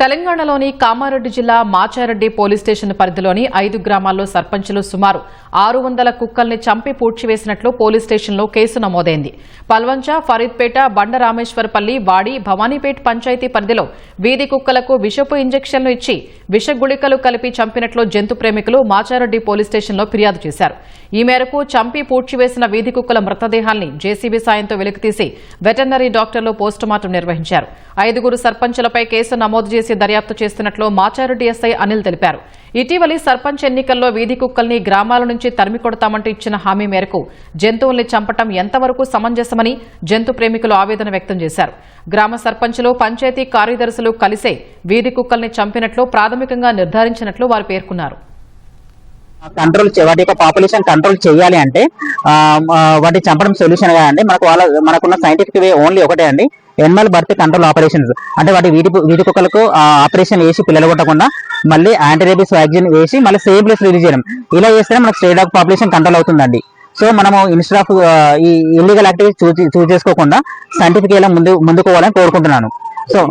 తెలంగాణలోని కామారెడ్డి జిల్లా Machareddy police station పరిధిలోని 5 గ్రామాల్లో సర్పంచులు సుమారు 600 కుక్కల్ని చంపి పూడ్చివేసినట్లు పోలీస్ స్టేషన్లో కేసు నమోదైంది. పల్వంచ, ఫరీద్పేట, బండరామేశ్వరపల్లి, వాడి, భవానీపేట్ పంచాయతీ పరిధిలో వీధి కుక్కలకు విషపు ఇంజెక్షన్లు ఇచ్చి విషగుళికలు కలిపి చంపినట్లు జంతు ప్రేమికులు మాచారెడ్డి పోలీస్ స్టేషన్లో ఫిర్యాదు చేశారు. ఈ మేరకు చంపి పూడ్చివేసిన వీధి కుక్కల మృతదేహాల్ని జేసీబీ సాయంతో వెలికితీసి వెటర్నరీ డాక్టర్లు పోస్టుమార్టం నిర్వహించారు. 5 సర్పంచులపై కేసు నమోదు చేసి దర్యాప్తు చేస్తున్నట్లు మాచారెడ్డి ఎస్ఐ అనిల్ తెలిపారు. ఇటీవలి సర్పంచ్ ఎన్నికల్లో వీధి కుక్కల్ని గ్రామాల నుంచి తరిమి కొడతామంటూ ఇచ్చిన హామీ మేరకు జంతువుల్ని చంపటం ఎంతవరకు సమంజసమని జంతు ప్రేమికులు ఆవేదన వ్యక్తం చేశారు. గ్రామ సర్పంచులు, పంచాయతీ కార్యదర్శులు కలిసే వీధి కుక్కల్ని చంపినట్లు ప్రాథమికంగా నిర్ధారించినట్లు వారు పేర్కొన్నారు. వాటి యొక్క పాపులేషన్ కంట్రోల్ చేయాలి అంటే వాటి చంపడం సొల్యూషన్ గా అండి. మనకున్న సైంటిఫిక్ వే ఓన్లీ ఒకటే అండి, ఎనిమల్ బర్త్ కంట్రోల్ ఆపరేషన్స్. అంటే వాటి వీధి కుక్కలకు ఆపరేషన్ వేసి పిల్లలు కొట్టకుండా మళ్ళీ యాంటీరేబిస్ వ్యాక్సిన్ వేసి మళ్ళీ సేఫ్ ప్లేస్ రిలీజ్ చేయడం, ఇలా చేస్తేనే మనకు స్ట్రే డాగ్ పాపులేషన్ కంట్రోల్ అవుతుందండి. సో మనము ఇన్స్టెడ్ ఆఫ్ ఈ ఇల్లీగల్ యాక్టివిటీస్ చూస్ చేసుకోకుండా సైంటిఫిక్ గా ముందుకు పోవాలని కోరుకుంటున్నాను. సో